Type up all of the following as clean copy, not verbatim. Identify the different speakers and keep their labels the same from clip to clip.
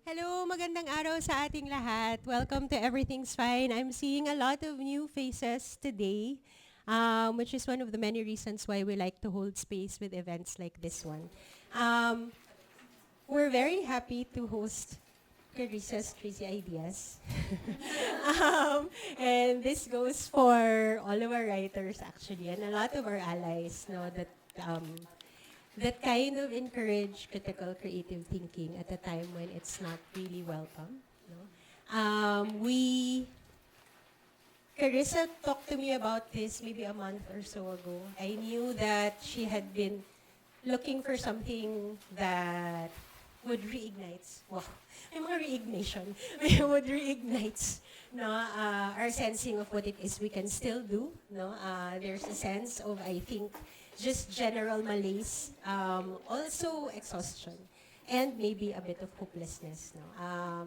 Speaker 1: Hello, magandang araw sa ating lahat. Welcome to Everything's Fine. I'm seeing a lot of new faces today, which is one of the many reasons why we like to hold space with events like this one. Um, we're very happy to host Carissa's Crazy Ideas. And this goes for all of our writers actually, and a lot of our allies know that kind of encourage critical creative thinking at a time when it's not really welcome. No? We Carissa talked to me about this maybe a month or so ago. I knew that she had been looking for something that would reignite, wow, may mga reignation, would reignite our sensing of what it is we can still do. No? There's a sense of, I think, just general malaise, also exhaustion, and maybe a bit of hopelessness. No?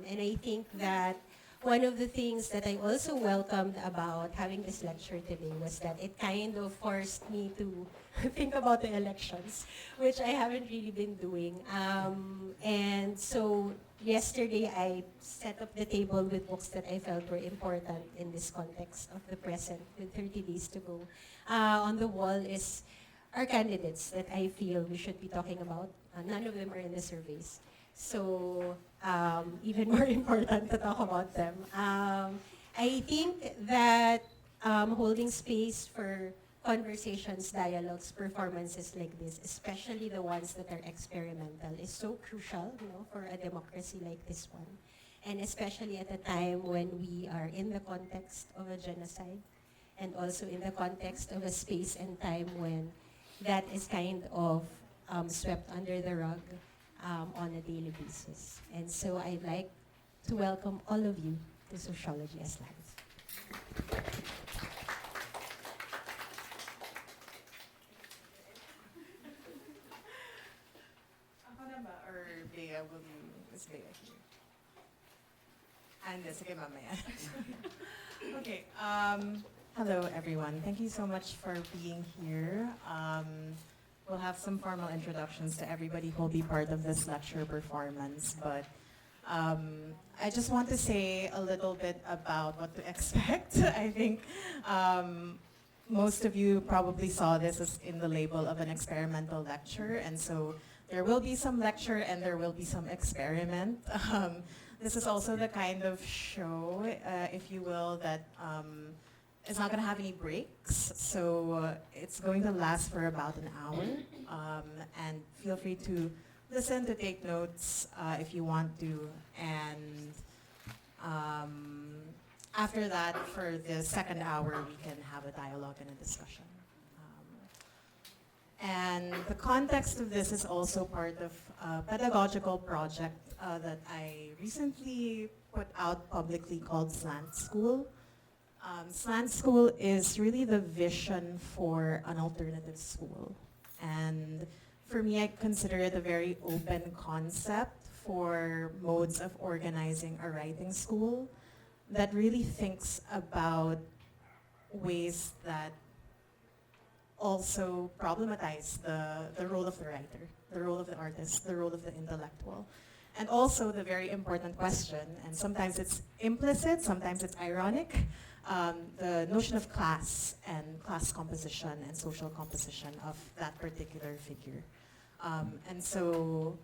Speaker 1: And I think that one of the things that I also welcomed about having this lecture today was that it kind of forced me to think about the elections, which I haven't really been doing. And so yesterday I set up the table with books that I felt were important in this context of the present with 30 days to go. On the wall is our candidates that I feel we should be talking about. None of them are in the surveys. So even more important to talk about them. I think that holding space for conversations, dialogues, performances like this, especially the ones that are experimental, is so crucial, for a democracy like this one. And especially at a time when we are in the context of a genocide, and also in the context of a space and time when that is kind of swept under the rug on a daily basis. And so I'd like to welcome all of you to Sociology Aslant.
Speaker 2: Ako na ba? Or Bea, will you, is Bea here? And sige, mamaya. Okay, hello everyone. Thank you so much for being here. We'll have some formal introductions to everybody who will be part of this lecture performance, but I just want to say a little bit about what to expect. I think most of you probably saw this as in the label of an experimental lecture, and so there will be some lecture and there will be some experiment. This is also the kind of show, if you will, that it's not going to have any breaks, so it's going to last for about an hour. And feel free to listen, to take notes if you want to. And after that, for the second hour, we can have a dialogue and a discussion. And the context of this is also part of a pedagogical project that I recently put out publicly called Slant School. Slant School is really the vision for an alternative school. And for me, I consider it a very open concept for modes of organizing a writing school that really thinks about ways that also problematize the role of the writer, the role of the artist, the role of the intellectual. And also the very important question, and sometimes it's implicit, sometimes it's ironic, the notion of class and class composition and social composition of that particular figure. And so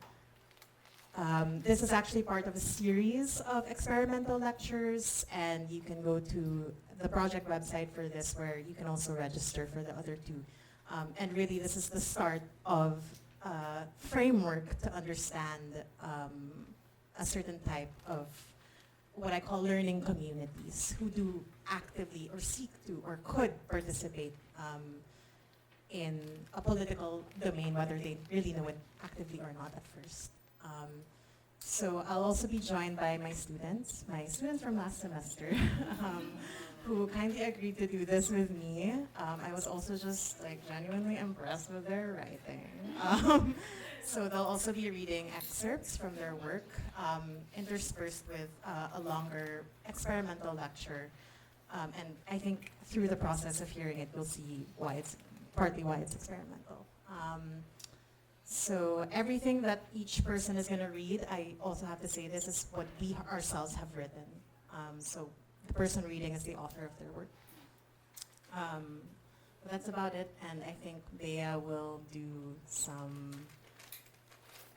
Speaker 2: this is actually part of a series of experimental lectures, and you can go to the project website for this where you can also register for the other two. And really this is the start of a framework to understand a certain type of what I call learning communities who do actively or seek to or could participate in a political domain, whether they really know it actively or not at first. So I'll also be joined by my students from last semester, who kindly agreed to do this with me. I was also just genuinely impressed with their writing. So they'll also be reading excerpts from their work, interspersed with a longer experimental lecture. And I think through the process of hearing it, we'll see partly why it's experimental. So everything that each person is going to read, I also have to say this is what we ourselves have written. So the person reading is the author of their work. But that's about it, and I think Bea will do some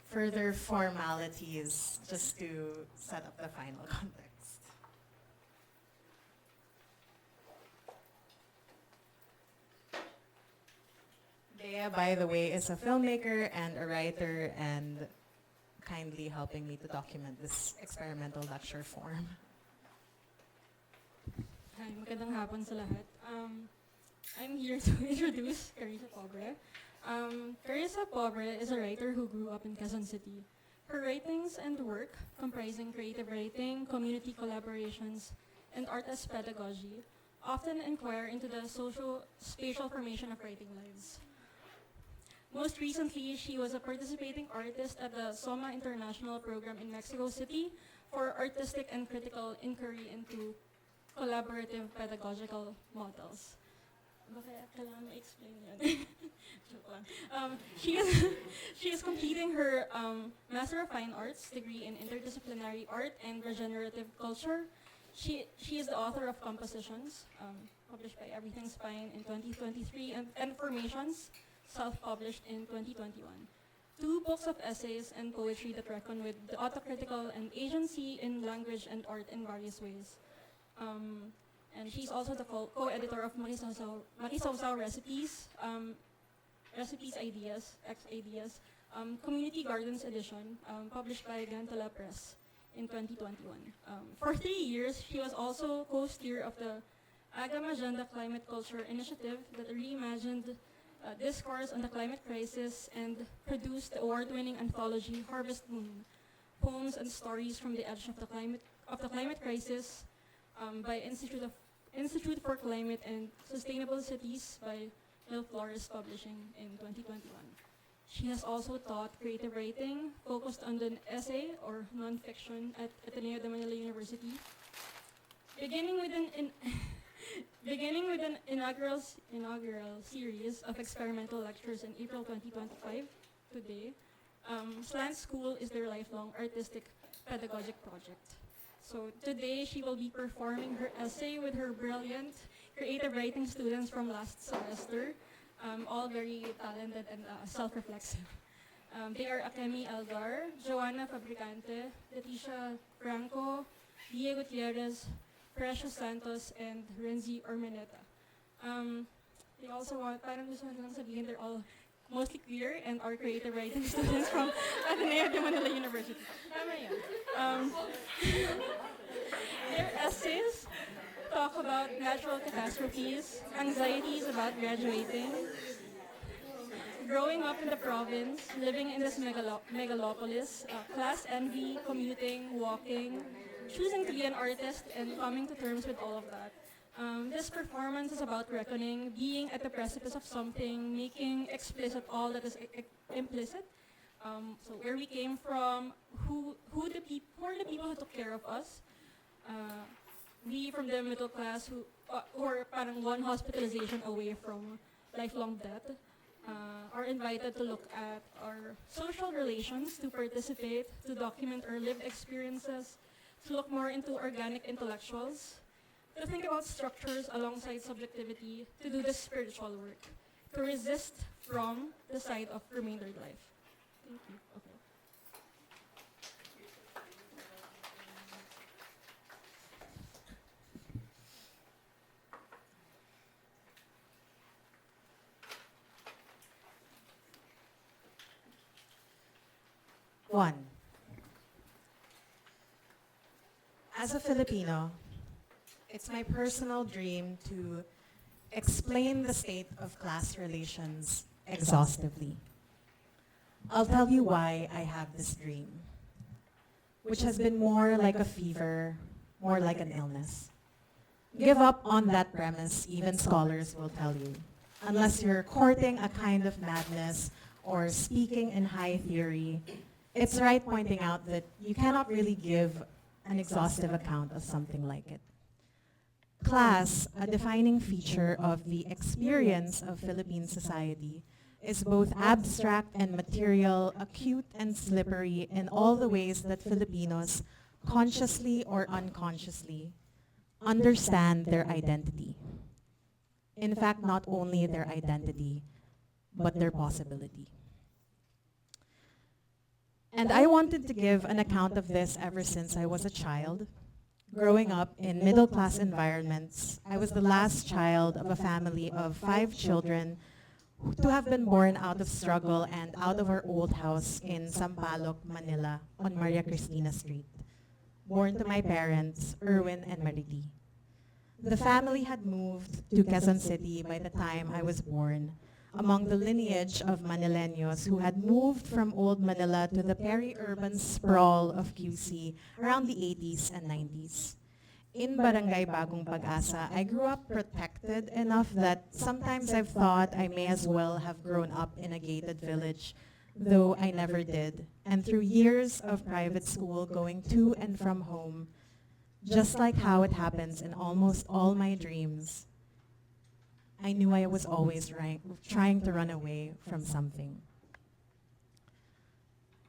Speaker 2: further formalities just to set up the final context. Bea, by the way, is a filmmaker and a writer and kindly helping me to document this experimental lecture form.
Speaker 3: Hi, magandang hapon sa lahat. I'm here to introduce Carissa Pobre. Carissa Pobre is a writer who grew up in Quezon City. Her writings and work, comprising creative writing, community collaborations, and art as pedagogy, often inquire into the social-spatial formation of writing lives. Most recently, she was a participating artist at the SOMA International Program in Mexico City for artistic and critical inquiry into collaborative pedagogical models. Bakit kailangan ma-explain yun? Joke lang. She is completing her Master of Fine Arts degree in Interdisciplinary Art and Regenerative Culture. She is the author of Compositions, published by Everything's Fine in 2023, and Formations, self-published in 2021. 2 books of essays and poetry that reckon with the autocritical and agency in language and art in various ways. And she's also the co-editor of Makisawsaw Recipes, Recipes Ideas, X Ideas, Community Gardens Edition, published by Gantala Press in 2021. For 3 years, she was also co-steer of the Agam Agenda Climate Culture Initiative that reimagined discourse on the climate crisis and produced the award-winning anthology Harvest Moon, Poems and Stories from the Edge of the Climate Crisis by Institute for Climate and Sustainable Cities by Mil Flores Publishing in 2021. She has also taught creative writing, focused on the essay or nonfiction at Ateneo de Manila University. Beginning with an inaugural series of experimental lectures in April 2025, today, Slant School is their lifelong artistic pedagogic project. So today she will be performing her essay with her brilliant creative writing students from last semester, all very talented and self-reflexive. They are Akemi Algar, Joanna Fabricante, Leticia Franco, Dia Gutierrez, Precious Santos, and Renzi Ormeneta. They also want, parang gusto nilang sabihin, they're all mostly queer and are creative writing students from Ateneo de Manila University. Tama yan. Their essays talk about natural catastrophes, anxieties about graduating, growing up in the province, living in this megalopolis, class envy, commuting, walking, choosing to be an artist, and coming to terms with all of that. This performance is about reckoning, being at the precipice of something, making explicit all that is implicit. So where we came from, who are the people who took care of us. We from the middle class who are parang one hospitalization away from lifelong death, are invited to look at our social relations, to participate, to document our lived experiences, to look more into organic intellectuals, to think about structures alongside subjectivity, to do the spiritual work, to resist from the side of remaindered life. Thank you. Okay.
Speaker 2: One, as a Filipino, it's my personal dream to explain the state of class relations exhaustively. I'll tell you why I have this dream, which has been more like a fever, more like an illness. Give up on that premise, even scholars will tell you, unless you're courting a kind of madness or speaking in high theory. It's right pointing out that you cannot really give an exhaustive account of something like it. Class, a defining feature of the experience of Philippine society, is both abstract and material, acute and slippery in all the ways that Filipinos, consciously or unconsciously, understand their identity. In fact, not only their identity, but their possibility. And I wanted to give an account of this ever since I was a child. Growing up in middle-class environments, I was the last child of a family of 5 children to have been born out of struggle and out of our old house in Sampaloc, Manila, on Maria Cristina Street. Born to my parents, Erwin and Mariti. The family had moved to Quezon City by the time I was born, among the lineage of Manileños who had moved from Old Manila to the peri-urban sprawl of QC around the 80s and 90s. In Barangay Bagong Pag-asa, I grew up protected enough that sometimes I've thought I may as well have grown up in a gated village, though I never did. And through years of private school going to and from home, just like how it happens in almost all my dreams, I knew I was always trying to run away from something.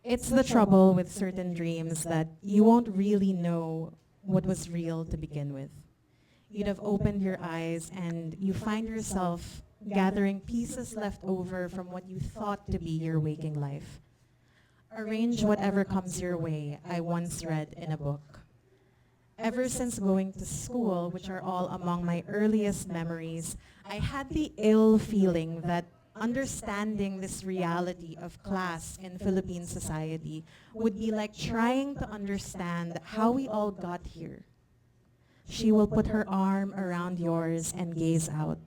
Speaker 2: It's the trouble with certain dreams that you won't really know what was real to begin with. You'd have opened your eyes and you find yourself gathering pieces left over from what you thought to be your waking life. Arrange whatever comes your way, I once read in a book. Ever since going to school, which are all among my earliest memories, I had the ill feeling that understanding this reality of class in Philippine society would be like trying to understand how we all got here. She will put her arm around yours and gaze out.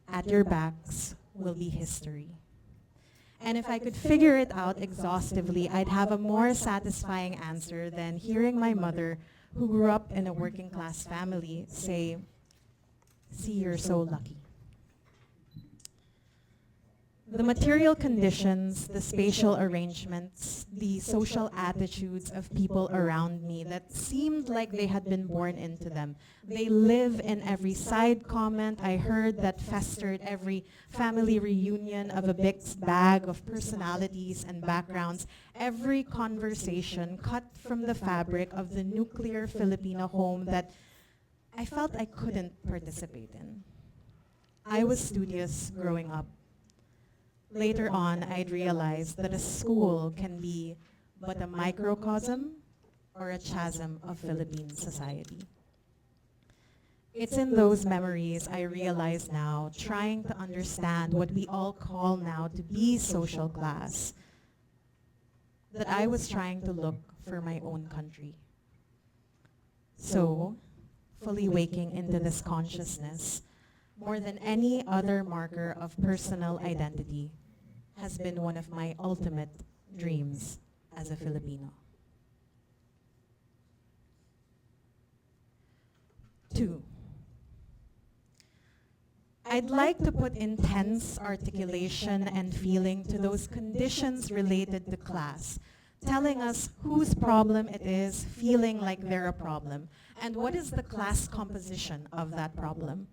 Speaker 2: At your backs will be history. And if I could figure it out exhaustively, I'd have a more satisfying answer than hearing my mother, who grew up in a working class family, say, "See, you're so lucky." The material conditions, the spatial arrangements, the social attitudes of people around me that seemed like they had been born into them. They live in every side comment I heard that festered every family reunion of a mixed bag of personalities and backgrounds, every conversation cut from the fabric of the nuclear Filipino home that I felt I couldn't participate in. I was studious growing up. Later on, I'd realized that a school can be but a microcosm or a chasm of Philippine society. It's in those memories I realize now, trying to understand what we all call now to be social class, that I was trying to look for my own country. So, fully waking into this consciousness, more than any other marker of personal identity, has been one of my ultimate dreams as a Filipino. 2. I'd like to put intense articulation and feeling to those conditions related to class, telling us whose problem it is, feeling like they're a problem, and what is the class composition of that problem.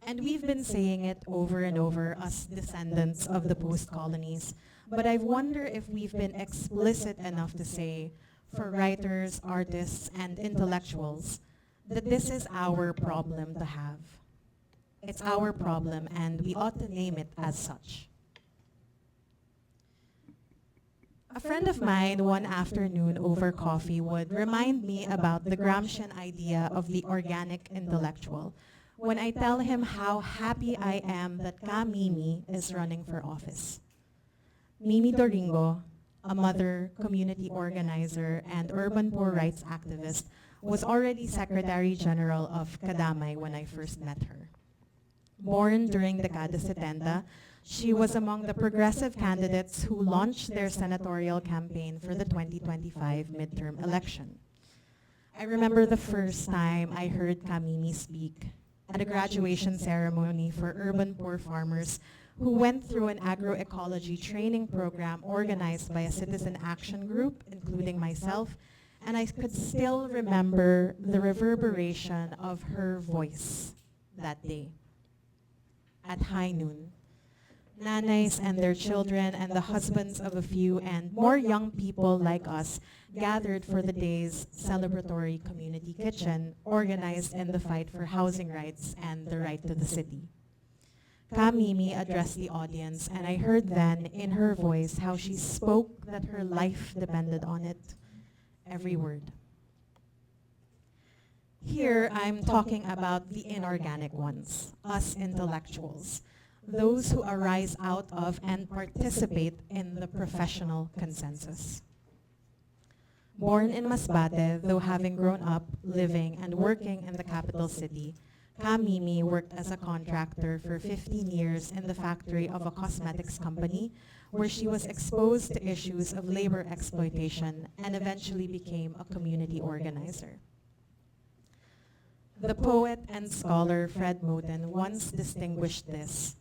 Speaker 2: And we've been saying it over and over, us descendants of the post-colonies, but I wonder if we've been explicit enough to say, for writers, artists, and intellectuals, that this is our problem to have. It's our problem, and we ought to name it as such. A friend of mine one afternoon over coffee would remind me about the Gramscian idea of the organic intellectual, when I tell him how happy I am that Ka Mimi is running for office. Mimi Doringo, a mother, community organizer, and urban poor rights activist, was already Secretary General of Kadamay when I first met her. Born during Dekada 70, she was among the progressive candidates who launched their senatorial campaign for the 2025 midterm election. I remember the first time I heard Ka Mimi speak at a graduation ceremony for urban poor farmers who went through an agroecology training program organized by a citizen action group, including myself, and I could still remember the reverberation of her voice that day at high noon. Nanays and their children and the husbands of a few and more young people like us gathered for the day's celebratory community kitchen organized in the fight for housing rights and the right to the city. Mimi addressed the audience, and I heard then in her voice how she spoke that her life depended on it, every word. Here, I'm talking about the inorganic ones, us intellectuals, those who arise out of and participate in the professional consensus. Born in Masbate, though having grown up, living, and working in the capital city, Mimi worked as a contractor for 15 years in the factory of a cosmetics company where she was exposed to issues of labor exploitation and eventually became a community organizer. The poet and scholar Fred Moten once distinguished this,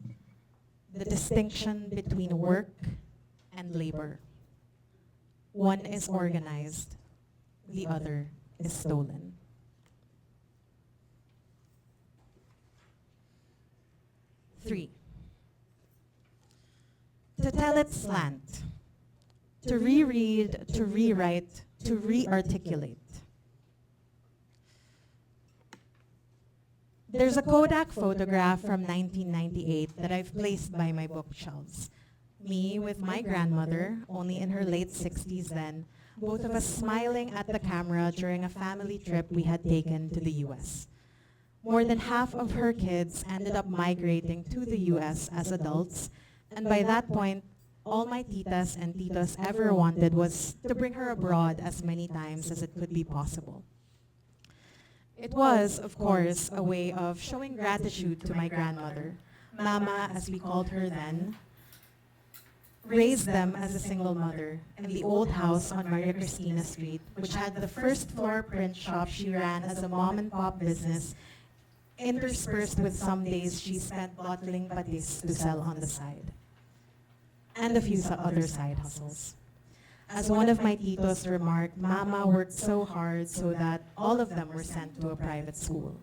Speaker 2: the distinction between work and labor. One is organized, the other is stolen. Three, to tell it slant, to reread, to rewrite, to re-articulate. There's a Kodak photograph from 1998 that I've placed by my bookshelves. Me with my grandmother, only in her late 60s then, both of us smiling at the camera during a family trip we had taken to the US. More than half of her kids ended up migrating to the US as adults, and by that point, all my titas and titos ever wanted was to bring her abroad as many times as it could be possible. It was, of course, a way of showing gratitude to my grandmother. Mama, as we called her then, raised them as a single mother in the old house on Maria Cristina Street, which had the first floor print shop she ran as a mom and pop business, interspersed with some days she spent bottling patis to sell on the side, and a few other side hustles. As one of my titos remarked, Mama worked so hard so that all of them were sent to a private school.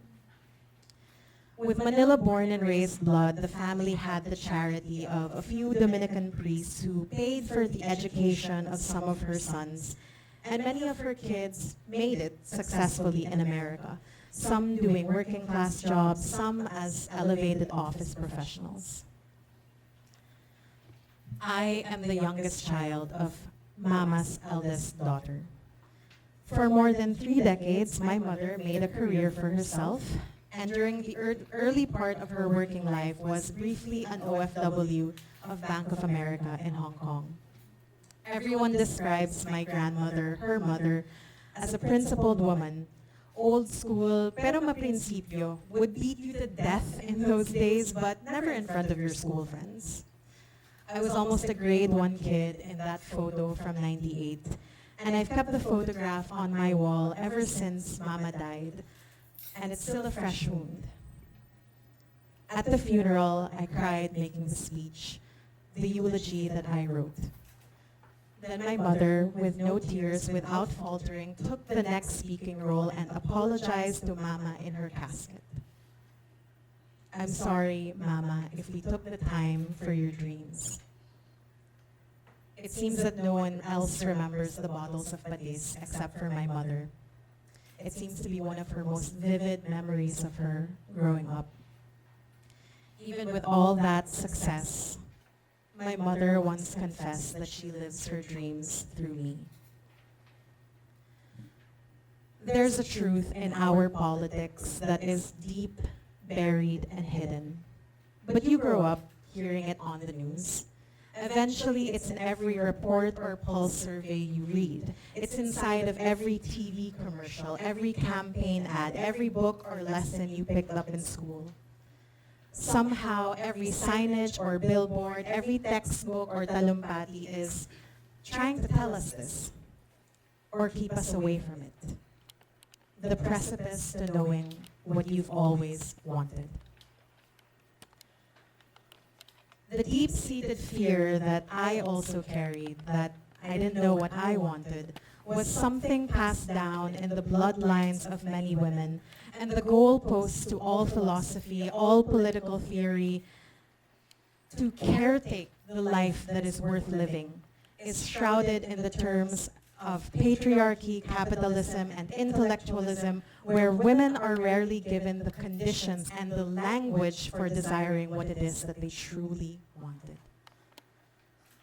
Speaker 2: With Manila born and raised blood, the family had the charity of a few Dominican priests who paid for the education of some of her sons, and many of her kids made it successfully in America, some doing working class jobs, some as elevated office professionals. I am the youngest child of Mama's eldest daughter. For more than 3 decades, my mother made a career for herself, and during the early part of her working life was briefly an OFW of Bank of America in Hong Kong. Everyone describes my grandmother, her mother, as a principled woman, old school, pero maprinsipyo, would beat you to death in those days, but never in front of your school friends. I was almost a grade 1 kid in that photo from '98, and I've kept the photograph on my wall ever since Mama died, and it's still a fresh wound. At the funeral, I cried making the speech, the eulogy that I wrote. Then my mother, with no tears, without faltering, took the next speaking role and apologized to Mama in her casket. I'm sorry, Mama, if we took the time for your dreams. It seems that no one else remembers the bottles of patis except for my mother. It seems to be one of her most vivid memories of her growing up. Even with all that success, my mother once confessed that she lives her dreams through me. There's a truth in our politics that is deep, buried, and hidden. But you grow up hearing it on the news. Eventually, it's in every report or pulse survey you read. It's inside of every TV commercial, every campaign ad, every book or lesson you picked up in school. Somehow, every signage or billboard, every textbook or talumpati is trying to tell us this, or keep us away from it. The precipice to knowing what you've always wanted. The deep-seated fear that I also carried, that I didn't know what I wanted, was something passed down in the bloodlines of many women, and the goalposts to all philosophy, all political theory, to caretake the life that is worth living is shrouded in the terms of patriarchy, capitalism, and intellectualism, where women are rarely given the conditions and the language for desiring what it is that they truly wanted.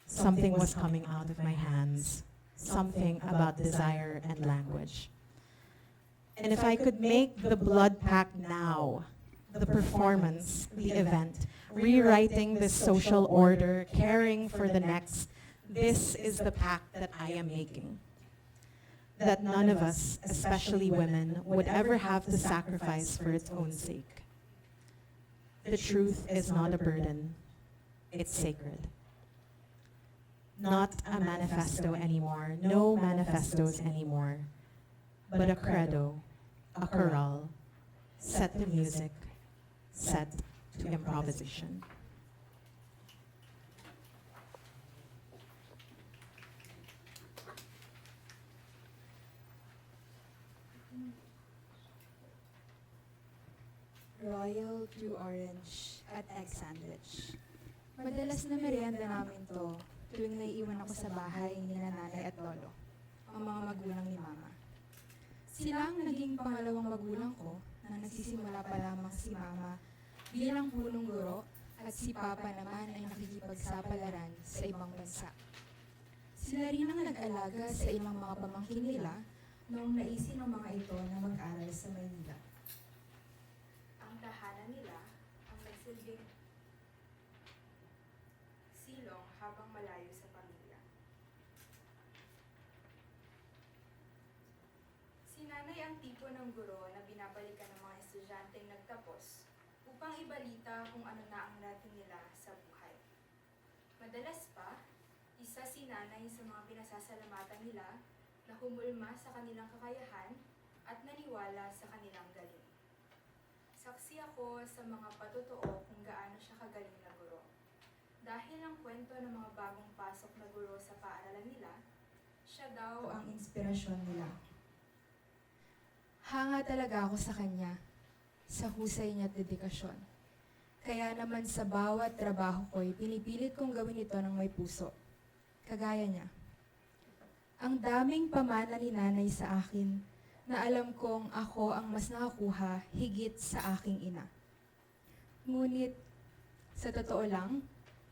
Speaker 2: Something was coming out of my hands, something about desire and language. And if I could make the blood pact now, the performance, the event, rewriting this social order, caring for the next, this is the pact that I am making. That none of us, especially women, would ever have to sacrifice for its own sake. The truth is not a burden, it's sacred. Not a manifesto anymore, no manifestos anymore, but a credo, a chorale, set to music, set to improvisation.
Speaker 4: Royal Blue Orange at Egg Sandwich. Madalas na merienda namin to tuwing naiiwan ako sa bahay ni nanay at lolo, ang mga magulang ni mama. Sila ang naging pangalawang magulang ko na nagsisimula pa lamang si mama bilang punong guro at si papa naman ay nakikipagsapalaran sa ibang bansa. Sila rin ang nag-alaga sa ilang mga pamangkin nila noong naisin ng mga ito na mag-aral sa Maynila. Ang tahanan nila ang nagsilbing silong habang malayo sa pamilya. Si nanay ang tipo ng guro na binabalikan ng mga estudyanteng nagtapos upang ibalita kung ano na ang natin nila sa buhay. Madalas pa, isa si nanay sa mga pinasasalamatan nila na humulma sa kanilang kakayahan at naniwala sa kanilang galing. Saksi ako sa mga patotoo kung gaano siya kagaling na guro. Dahil ang kwento ng mga bagong pasok na guro sa paaralan nila, siya daw ang inspirasyon nila. Hanga talaga ako sa kanya, sa husay niya at dedikasyon. Kaya naman sa bawat trabaho ko'y pinipilit kong gawin ito ng may puso. Kagaya niya. Ang daming pamana ni nanay sa akin na alam kong ako ang mas nakakuha higit sa aking ina. Ngunit, sa totoo lang,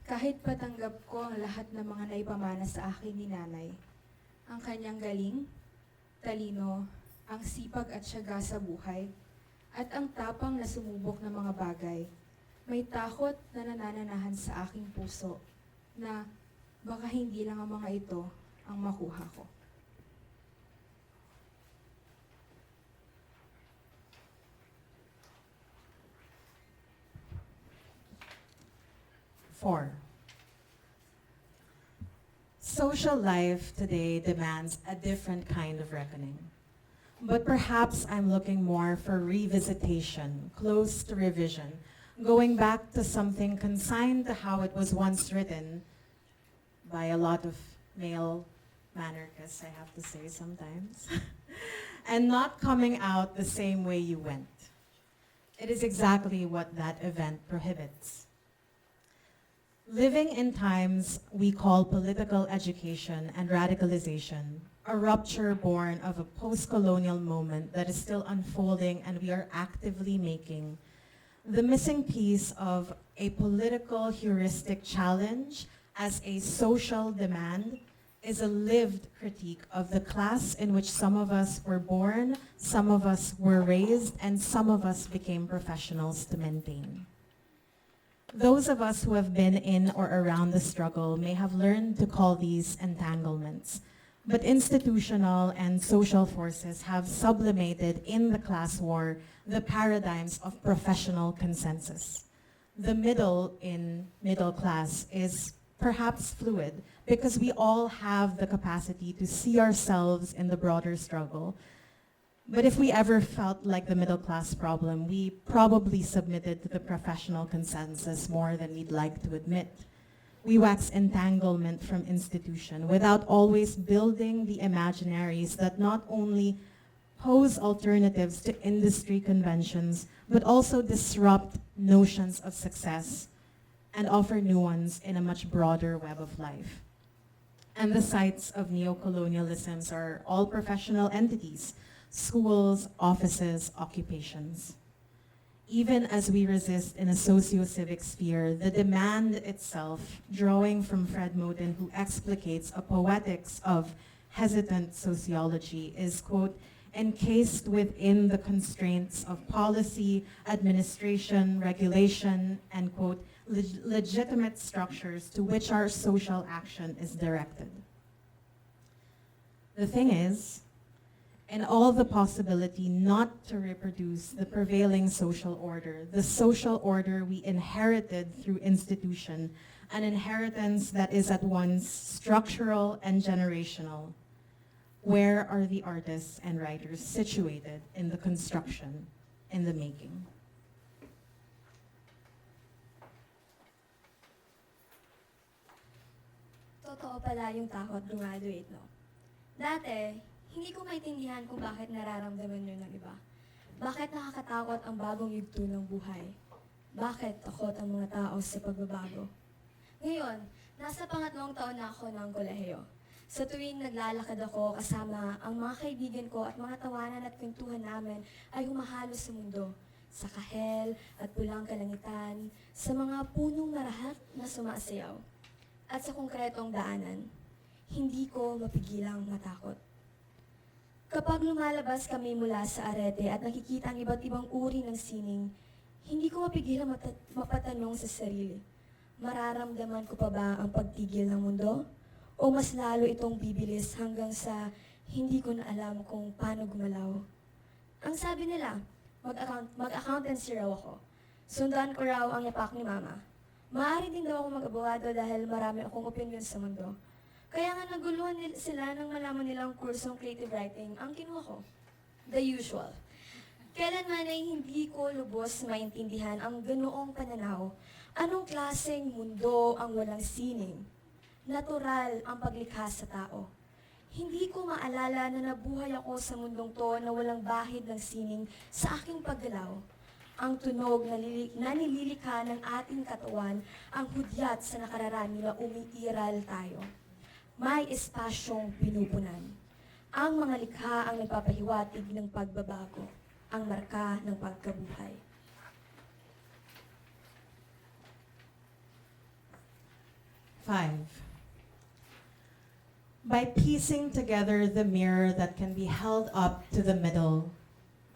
Speaker 4: kahit patanggap ko ang lahat ng mga naipamana sa akin ni nanay, ang kanyang galing, talino, ang sipag at syaga sa buhay, at ang tapang na sumubok ng mga bagay, may takot na nanananahan sa aking puso na baka hindi lang ang mga ito ang makuha ko.
Speaker 2: Four. Social life today demands a different kind of reckoning. But perhaps I'm looking more for revisitation, close to revision, going back to something consigned to how it was once written by a lot of male manarchists, I have to say sometimes, and not coming out the same way you went. It is exactly what that event prohibits. Living in times we call political education and radicalization, a rupture born of a post-colonial moment that is still unfolding and we are actively making, the missing piece of a political heuristic challenge as a social demand is a lived critique of the class in which some of us were born, some of us were raised, and some of us became professionals to maintain. Those of us who have been in or around the struggle may have learned to call these entanglements, but institutional and social forces have sublimated in the class war the paradigms of professional consensus. The middle in middle class is perhaps fluid because we all have the capacity to see ourselves in the broader struggle. But if we ever felt like the middle class problem, we probably submitted to the professional consensus more than we'd like to admit. We wax entanglement from institution without always building the imaginaries that not only pose alternatives to industry conventions, but also disrupt notions of success and offer new ones in a much broader web of life. And the sites of neocolonialisms are all professional entities, schools, offices, occupations. Even as we resist in a socio-civic sphere, the demand itself, drawing from Fred Moten, who explicates a poetics of hesitant sociology, is, quote, encased within the constraints of policy, administration, regulation, and, quote, legitimate structures to which our social action is directed. The thing is, in all the possibility not to reproduce the prevailing social order, the social order we inherited through institution, an inheritance that is at once structural and generational, where are the artists and writers situated in the construction, in the making?
Speaker 5: Totoo pala yung takot graduate, no? Dati, hindi ko maintindihan kung bakit nararamdaman yun ng iba. Bakit nakakatakot ang bagong yugto ng buhay? Bakit takot ang mga tao sa pagbabago? Ngayon, nasa pangatlong taon na ako ng kolehiyo. Sa tuwing naglalakad ako kasama ang mga kaibigan ko at mga tawanan at kwentuhan namin ay humahalo sa mundo. Sa kahel at pulang kalangitan, sa mga punong marahat na sumasayaw. At sa konkretong daanan, hindi ko mapigilang matakot. Kapag lumalabas kami mula sa arete at nakikita ang iba't ibang uri ng sining, hindi ko mapigilang mapatanong sa sarili, mararamdaman ko pa ba ang pagtigil ng mundo? O mas lalo itong bibilis hanggang sa hindi ko na alam kung paano gumalaw? Ang sabi nila, mag-accountancy raw ako. Sundan ko raw ang yapak ni Mama. Maaari din daw ako mag-abogado dahil marami akong opinion sa mundo. Kaya nga naguluhan sila nang malaman nilang kursong creative writing ang kinuha ko. The usual. Kailanman ay hindi ko lubos maintindihan ang ganoong pananaw. Anong klaseng mundo ang walang sining? Natural ang paglikha sa tao. Hindi ko maalala na nabuhay ako sa mundong to na walang bahid ng sining sa aking paggalaw. Ang tunog na nililikha ng ating katawan, ang hudyat sa nakararami na umiiral tayo. May espasyong pinupunan. Ang mga likha ang nagpapahiwatig ng pagbabago, ang marka ng pagkabuhay.
Speaker 2: Five. By piecing together the mirror that can be held up to the middle,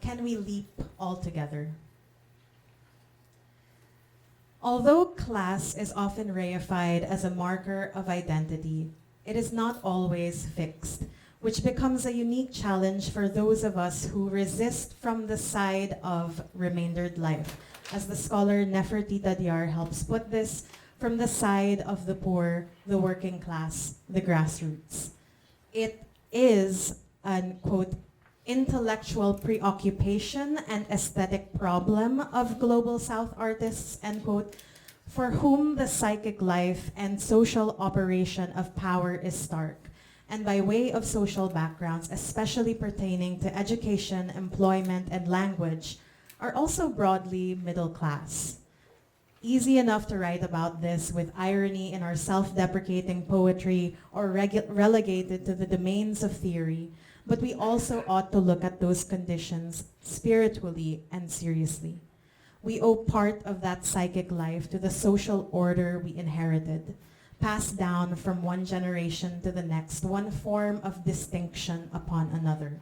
Speaker 2: can we leap altogether? Although class is often reified as a marker of identity, it is not always fixed, which becomes a unique challenge for those of us who resist from the side of remaindered life. As the scholar Nefertita Diar helps put this, from the side of the poor, the working class, the grassroots. It is an, quote, intellectual preoccupation and aesthetic problem of Global South artists, end quote, for whom the psychic life and social operation of power is stark, and by way of social backgrounds, especially pertaining to education, employment, and language, are also broadly middle class. Easy enough to write about this with irony in our self-deprecating poetry or relegated to the domains of theory, but we also ought to look at those conditions spiritually and seriously. We owe part of that psychic life to the social order we inherited, passed down from one generation to the next, one form of distinction upon another.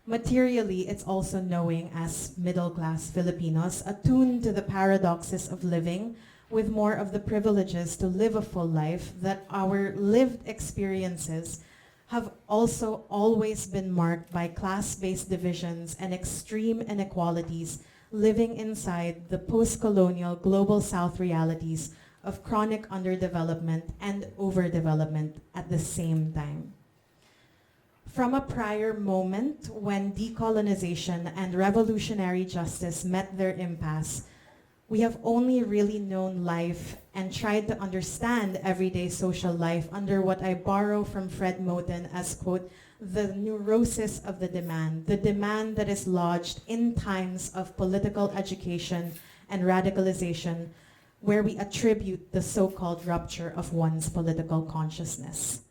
Speaker 2: Materially, it's also knowing as middle-class Filipinos, attuned to the paradoxes of living, with more of the privileges to live a full life, that our lived experiences have also always been marked by class-based divisions and extreme inequalities living inside the post-colonial Global South realities of chronic underdevelopment and overdevelopment at the same time. From a prior moment when decolonization and revolutionary justice met their impasse, we have only really known life and tried to understand everyday social life under what I borrow from Fred Moten as, quote, the neurosis of the demand that is lodged in times of political education and radicalization, where we attribute the so-called rupture of one's political consciousness.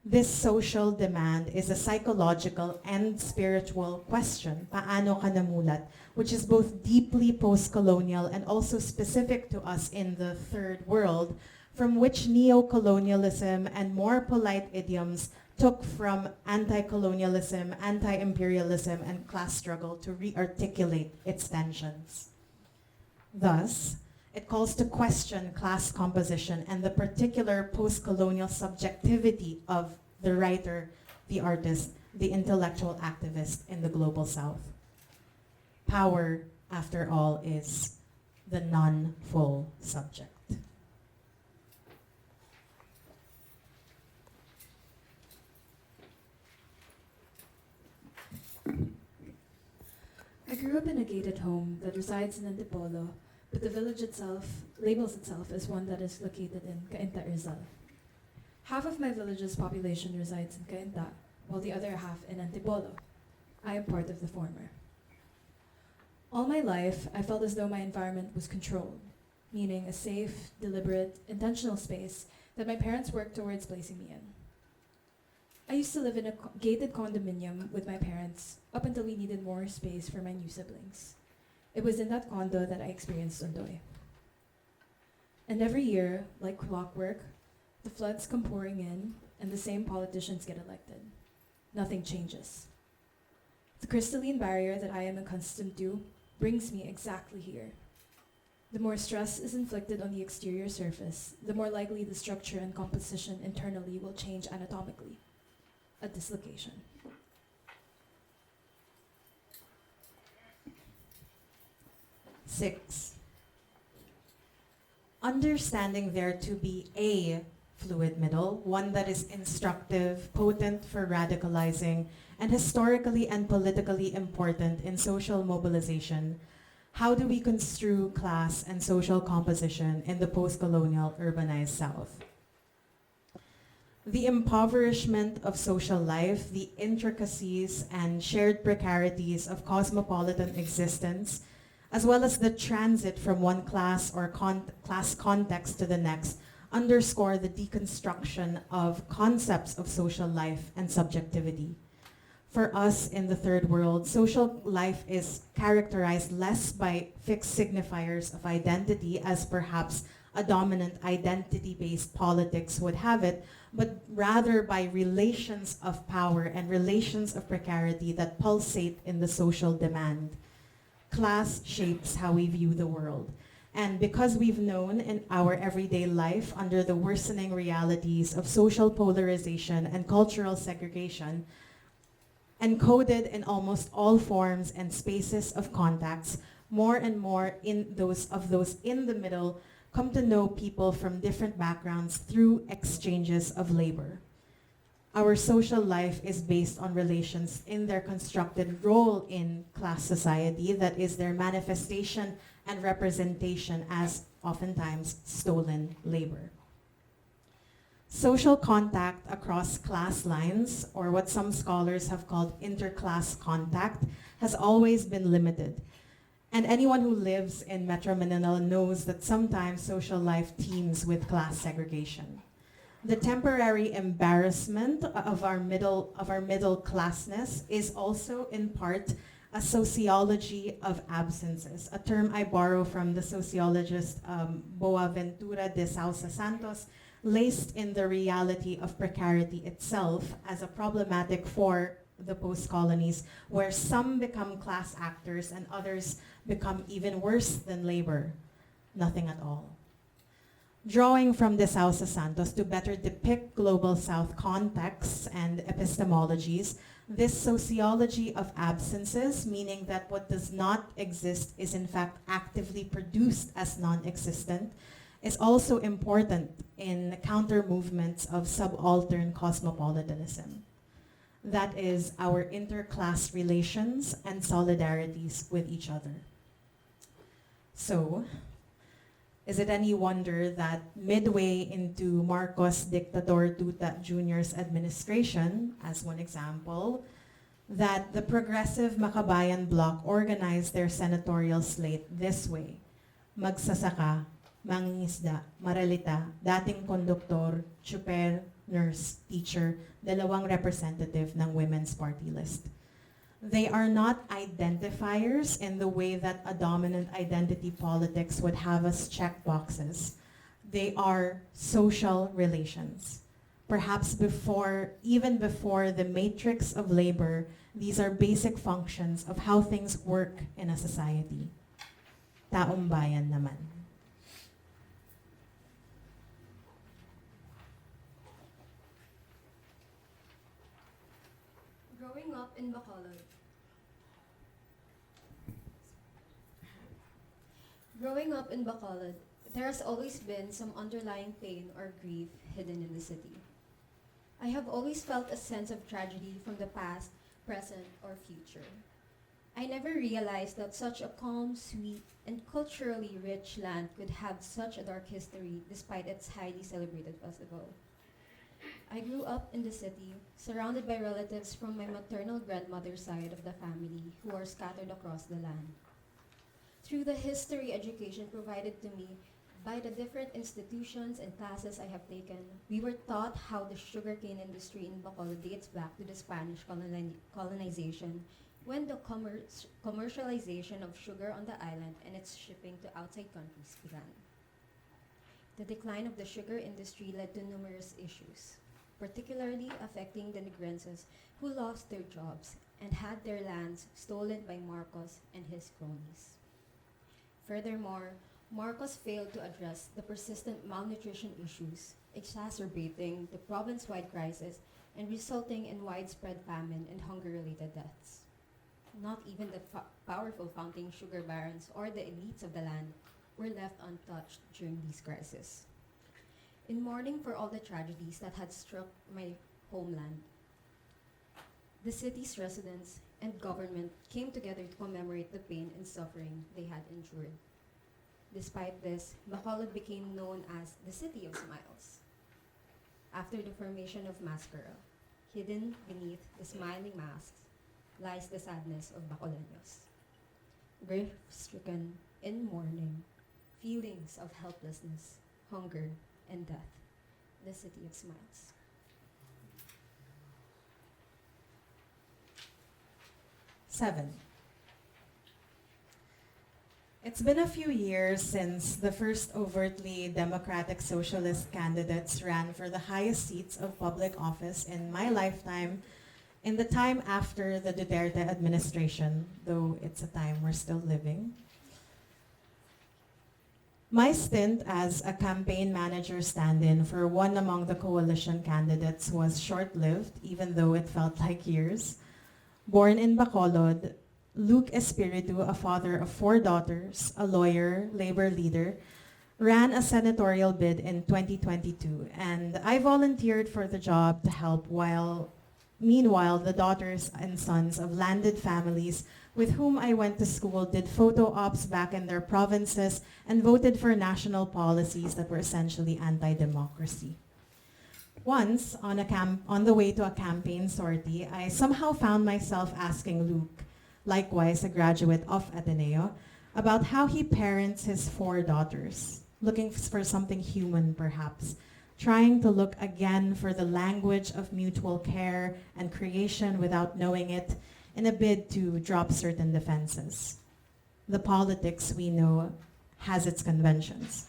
Speaker 2: This social demand is a psychological and spiritual question, paano ka namulat, which is both deeply post-colonial and also specific to us in the third world, from which neo-colonialism and more polite idioms took from anti-colonialism, anti-imperialism, and class struggle to re-articulate its tensions. Thus, it calls to question class composition and the particular post-colonial subjectivity of the writer, the artist, the intellectual activist in the global South. Power, after all, is the non-full subject.
Speaker 6: I grew up in a gated home that resides in Antipolo, but the village itself labels itself as one that is located in Cainta, Rizal. Half of my village's population resides in Cainta, while the other half in Antipolo. I am part of the former. All my life, I felt as though my environment was controlled, meaning a safe, deliberate, intentional space that my parents worked towards placing me in. I used to live in a gated condominium with my parents up until we needed more space for my new siblings. It was in that condo that I experienced Undoy. And every year, like clockwork, the floods come pouring in and the same politicians get elected. Nothing changes. The crystalline barrier that I am accustomed to brings me exactly here. The more stress is inflicted on the exterior surface, the more likely the structure and composition internally will change anatomically. A dislocation.
Speaker 2: Six, understanding there to be a fluid middle, one that is instructive, potent for radicalizing, and historically and politically important in social mobilization. How do we construe class and social composition in the post-colonial urbanized South? The impoverishment of social life, the intricacies and shared precarities of cosmopolitan existence, as well as the transit from one class or class context to the next, underscore the deconstruction of concepts of social life and subjectivity. For us in the third world, social life is characterized less by fixed signifiers of identity, as perhaps a dominant identity-based politics would have it, but rather by relations of power and relations of precarity that pulsate in the social demand. Class shapes how we view the world. And because we've known in our everyday life under the worsening realities of social polarization and cultural segregation, encoded in almost all forms and spaces of contacts, more and more those in the middle come to know people from different backgrounds through exchanges of labor. Our social life is based on relations in their constructed role in class society, that is their manifestation and representation as oftentimes stolen labor. Social contact across class lines, or what some scholars have called interclass contact, has always been limited. And anyone who lives in Metro Manila knows that sometimes social life teems with class segregation. The temporary embarrassment of our middle classness is also in part a sociology of absences, a term I borrow from the sociologist Boaventura de Sousa Santos, laced in the reality of precarity itself as a problematic for the post-colonies, where some become class actors and others become even worse than labor, nothing at all. Drawing from De Sousa Santos to better depict global South contexts and epistemologies, this sociology of absences, meaning that what does not exist is in fact actively produced as non-existent, is also important in counter movements of subaltern cosmopolitanism. That is our interclass relations and solidarities with each other. So, is it any wonder that midway into Marcos Dictador Duta Jr.'s administration, as one example, that the progressive Makabayan bloc organized their senatorial slate this way: magsasaka, mangingisda, maralita, dating konduktor, tsuper, nurse, teacher, dalawang representative ng Women's Party List. They are not identifiers in the way that a dominant identity politics would have us check boxes. They are social relations. Perhaps even before the matrix of labor, these are basic functions of how things work in a society. Taong bayan naman.
Speaker 5: Growing up in Bacolod. Growing up in Bacolod, there has always been some underlying pain or grief hidden in the city. I have always felt a sense of tragedy from the past, present, or future. I never realized that such a calm, sweet, and culturally rich land could have such a dark history despite its highly celebrated festival. I grew up in the city, surrounded by relatives from my maternal grandmother's side of the family who are scattered across the land. Through the history education provided to me by the different institutions and classes I have taken, we were taught how the sugarcane industry in Bacolod dates back to the Spanish colonization when the commercialization of sugar on the island and its shipping to outside countries began. The decline of the sugar industry led to numerous issues, particularly affecting the Negrenses who lost their jobs and had their lands stolen by Marcos and his cronies. Furthermore, Marcos failed to address the persistent malnutrition issues, exacerbating the province-wide crisis and resulting in widespread famine and hunger-related deaths. Not even the powerful founding sugar barons or the elites of the land were left untouched during these crises. In mourning for all the tragedies that had struck my homeland, the city's residents and government came together to commemorate the pain and suffering they had endured. Despite this, Bacolod became known as the City of Smiles, after the formation of mascara. Hidden beneath the smiling masks lies the sadness of Bacoleños. Grief-stricken in mourning, feelings of helplessness, hunger, and death. The City of Smiles.
Speaker 2: Seven. It's been a few years since the first overtly democratic socialist candidates ran for the highest seats of public office in my lifetime, in the time after the Duterte administration, though it's a time we're still living. My stint as a campaign manager stand-in for one among the coalition candidates was short-lived, even though it felt like years. Born in Bacolod, Luke Espiritu, a father of 4 daughters, a lawyer, labor leader, ran a senatorial bid in 2022, and I volunteered for the job to help meanwhile, the daughters and sons of landed families with whom I went to school did photo ops back in their provinces and voted for national policies that were essentially anti-democracy. Once, on the way to a campaign sortie, I somehow found myself asking Luke, likewise a graduate of Ateneo, about how he parents his 4 daughters, looking for something human perhaps, trying to look again for the language of mutual care and creation without knowing it, in a bid to drop certain defenses. The politics, we know, has its conventions.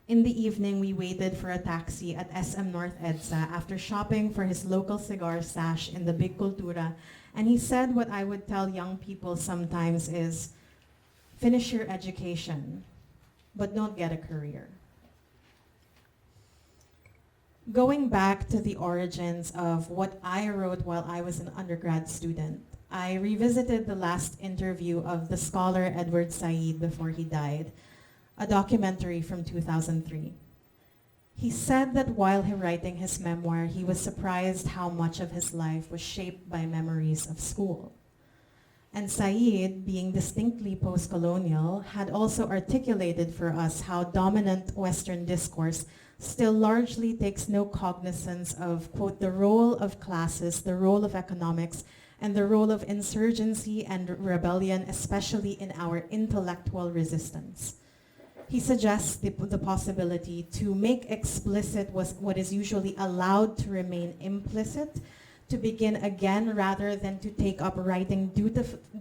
Speaker 2: In the evening, we waited for a taxi at SM North EDSA after shopping for his local cigar stash in the Big Cultura, and he said what I would tell young people sometimes is, finish your education, but don't get a career. Going back to the origins of what I wrote while I was an undergrad student, I revisited the last interview of the scholar Edward Said before he died, a documentary from 2003. He said that while writing his memoir, he was surprised how much of his life was shaped by memories of school. And Said, being distinctly post-colonial, had also articulated for us how dominant Western discourse still largely takes no cognizance of, quote, the role of classes, the role of economics, and the role of insurgency and rebellion, especially in our intellectual resistance. He suggests the possibility to make explicit what is usually allowed to remain implicit, to begin again rather than to take up writing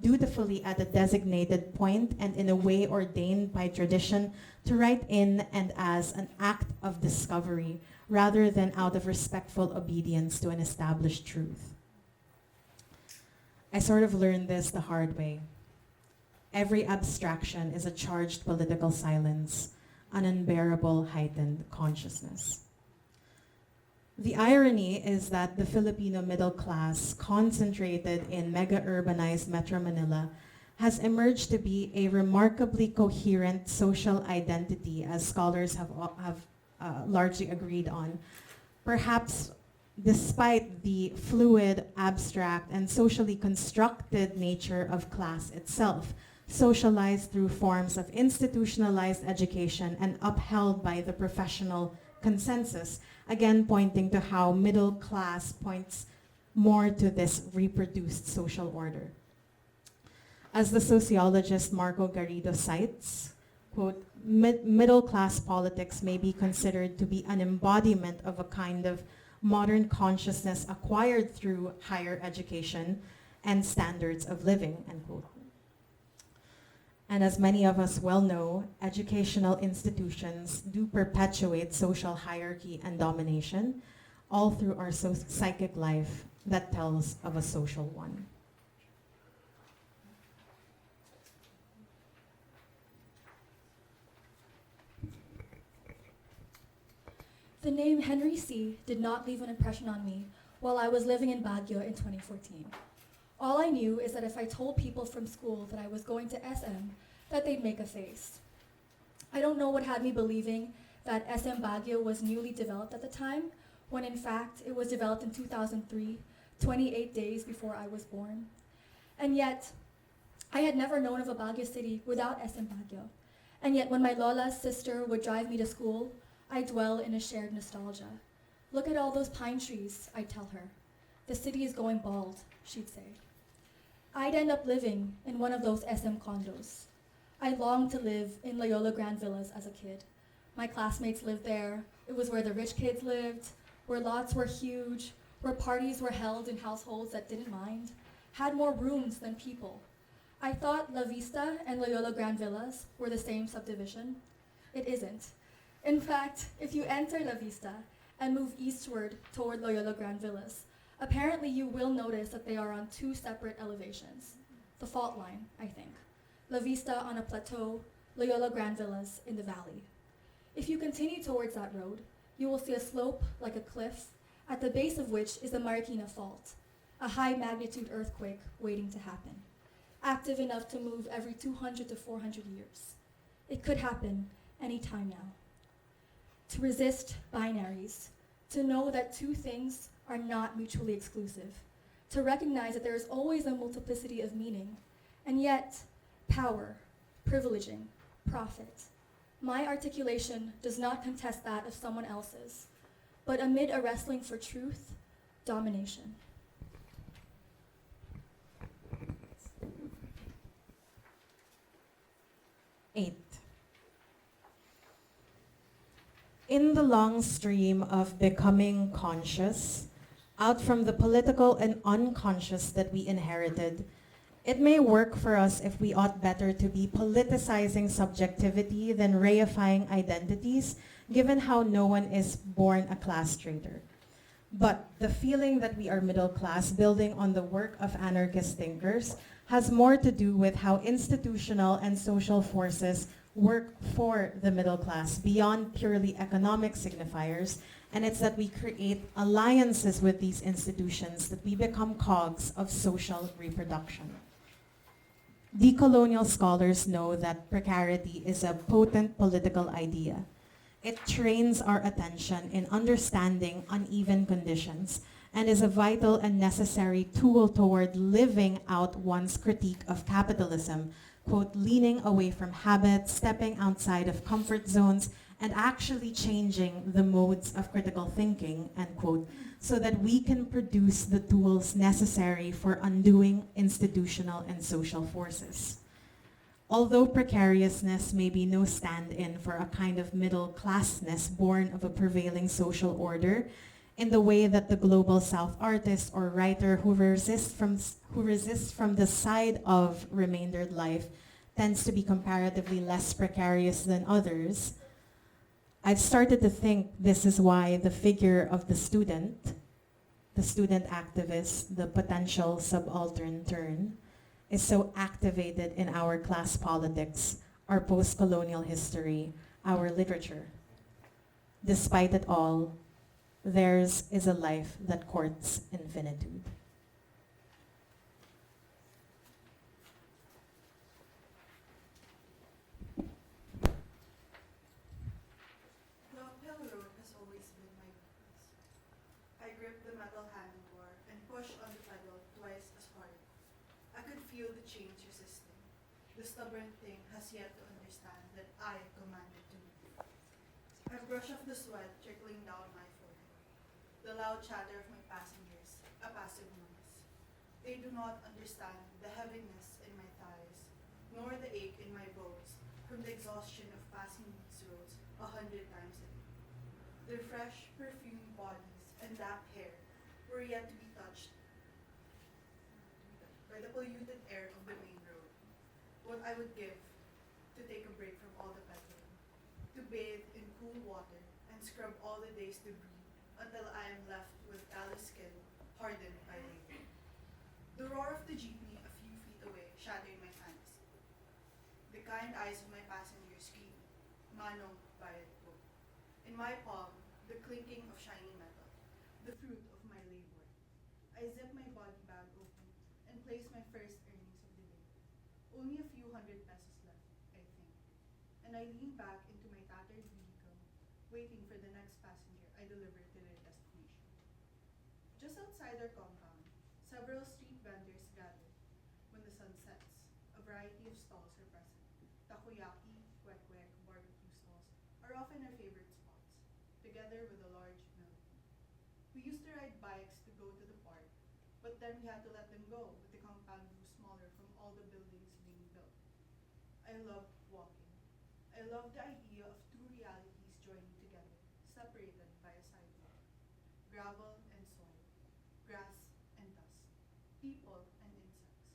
Speaker 2: dutifully at a designated point and in a way ordained by tradition, to write in and as an act of discovery rather than out of respectful obedience to an established truth. I sort of learned this the hard way. Every abstraction is a charged political silence, an unbearable heightened consciousness. The irony is that the Filipino middle class, concentrated in mega-urbanized Metro Manila, has emerged to be a remarkably coherent social identity, as scholars have largely agreed on, perhaps despite the fluid, abstract, and socially constructed nature of class itself, socialized through forms of institutionalized education and upheld by the professional consensus, again pointing to how middle class points more to this reproduced social order. As the sociologist Marco Garrido cites, quote, middle class politics may be considered to be an embodiment of a kind of modern consciousness acquired through higher education and standards of living, end quote. And as many of us well know, educational institutions do perpetuate social hierarchy and domination, all through our psychic life that tells of a social one.
Speaker 5: The name Henry C. did not leave an impression on me while I was living in Baguio in 2014. All I knew is that if I told people from school that I was going to SM, that they'd make a face. I don't know what had me believing that SM Baguio was newly developed at the time, when in fact it was developed in 2003, 28 days before I was born. And yet, I had never known of a Baguio city without SM Baguio. And yet when my Lola's sister would drive me to school, I dwell in a shared nostalgia. Look at all those pine trees, I'd tell her. The city is going bald, she'd say. I'd end up living in one of those SM condos. I longed to live in Loyola Grand Villas as a kid. My classmates lived there. It was where the rich kids lived, where lots were huge, where parties were held in households that didn't mind, had more rooms than people. I thought La Vista and Loyola Grand Villas were the same subdivision. It isn't. In fact, if you enter La Vista and move eastward toward Loyola Grand Villas, apparently you will notice that they are on two separate elevations. The fault line, I think. La Vista on a plateau, Loyola Grand Villas in the valley. If you continue towards that road, you will see a slope like a cliff, at the base of which is the Marikina Fault, a high magnitude earthquake waiting to happen, active enough to move every 200 to 400 years. It could happen any time now. To resist binaries, to know that two things are not mutually exclusive, to recognize that there is always a multiplicity of meaning, and yet power, privileging, profit. My articulation does not contest that of someone else's, but amid a wrestling for truth, domination.
Speaker 2: Eight. In the long stream of becoming conscious, out from the political and unconscious that we inherited, it may work for us if we ought better to be politicizing subjectivity than reifying identities, given how no one is born a class traitor. But the feeling that we are middle class, building on the work of anarchist thinkers, has more to do with how institutional and social forces work for the middle class beyond purely economic signifiers, and it's that we create alliances with these institutions that we become cogs of social reproduction. Decolonial scholars know that precarity is a potent political idea. It trains our attention in understanding uneven conditions and is a vital and necessary tool toward living out one's critique of capitalism, quote, leaning away from habits, stepping outside of comfort zones, and actually changing the modes of critical thinking, end quote, so that we can produce the tools necessary for undoing institutional and social forces. Although precariousness may be no stand-in for a kind of middle classness born of a prevailing social order, in the way that the global South artist or writer who resists from the side of remaindered life tends to be comparatively less precarious than others, I've started to think this is why the figure of the student activist, the potential subaltern, is so activated in our class politics, our post-colonial history, our literature. Despite it all, theirs is a life that courts infinitude.
Speaker 7: The uphill road has always been my weakness. I grip the metal handlebar and push on the pedal twice as hard. I could feel the chains resisting. The stubborn thing has yet to understand that I commanded to move. I brush off the sweat trickling down my forehead. The loud chatter of my passengers, a passive noise. They do not understand the heaviness in my thighs, nor the ache in my bones from the exhaustion of passing these roads 100 times a day. Their fresh, perfumed bodies and damp hair were yet to be touched by the polluted air of the main road. What I would give to take a break from all the peddling, to bathe in cool water and scrub all the day's debris until I am left with callous skin hardened by labor. The roar of the jeepney a few feet away shattered my fantasy. The kind eyes of my passengers screamed, Manong, bayad po. In my palm, the clinking of shiny metal, the fruit of my labor. I zip my body bag open and place my first earnings of the day. Only a few hundred pesos left, I think. And I lean back into my tattered vehicle, waiting for the next passenger I deliver to their destination. Just outside our compound, several street vendors gather. When the sun sets, a variety of stalls are present. Takoyaki, kwek-kwek, barbecue stalls are often our favorite spots, together with a large millipede. We used to ride bikes to go to the park, but then we had to let them go with the compound grew smaller from all the buildings being built. I loved walking. I loved the idea of two realities joining together, separated by a sidewalk. Gravel and soil, grass and dust, people and insects.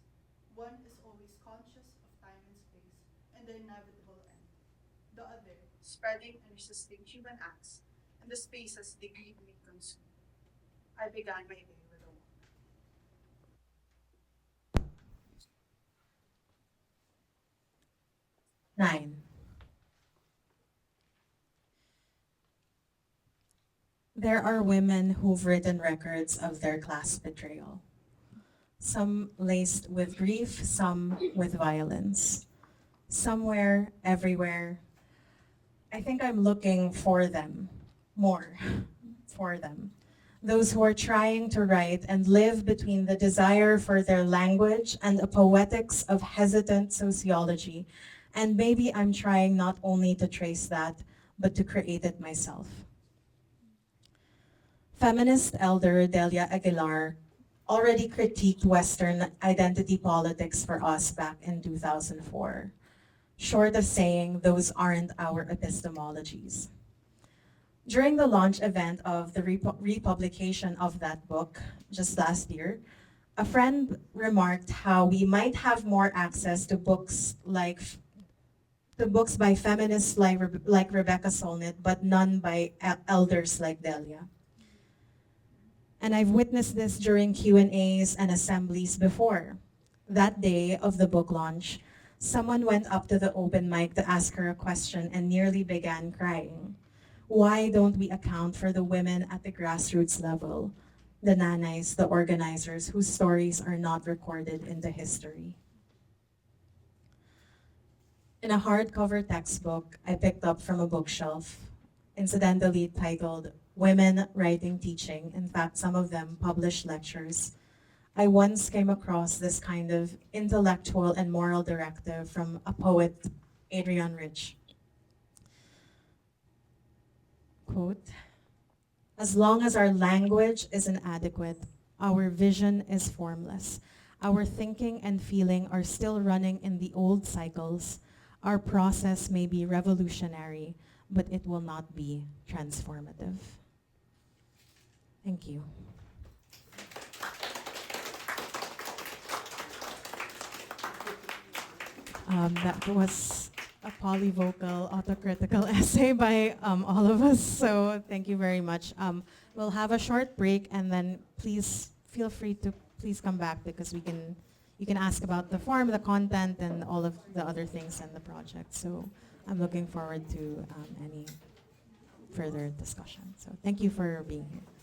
Speaker 7: One is always conscious of time and space and the inevitable end. The other, spreading and resisting human acts and the spaces they greedily consume. I began my day with a walk.
Speaker 2: 9. There are women who've written records of their class betrayal. Some laced with grief, some with violence. Somewhere, everywhere, I think I'm looking for them, more for them. Those who are trying to write and live between the desire for their language and a poetics of hesitant sociology. And maybe I'm trying not only to trace that, but to create it myself. Feminist elder Delia Aguilar already critiqued Western identity politics for us back in 2004, short of saying those aren't our epistemologies. During the launch event of the republication of that book just last year, a friend remarked how we might have more access to books like the books by feminists like Rebecca Solnit, but none by elders like Delia. And I've witnessed this during Q&As and assemblies before. That day of the book launch, someone went up to the open mic to ask her a question and nearly began crying. Why don't we account for the women at the grassroots level, the nanays, the organizers whose stories are not recorded in the history? In a hardcover textbook I picked up from a bookshelf, incidentally titled Women Writing Teaching, in fact some of them published lectures, I once came across this kind of intellectual and moral directive from a poet, Adrienne Rich. Quote, as long as our language is inadequate, our vision is formless. Our thinking and feeling are still running in the old cycles. Our process may be revolutionary, but it will not be transformative. Thank you. That was a polyvocal, autocritical essay by all of us, so thank you very much. We'll have a short break, and then please feel free to please come back, because you can ask about the form, the content, and all of the other things in the project. So I'm looking forward to any further discussion. So thank you for being here.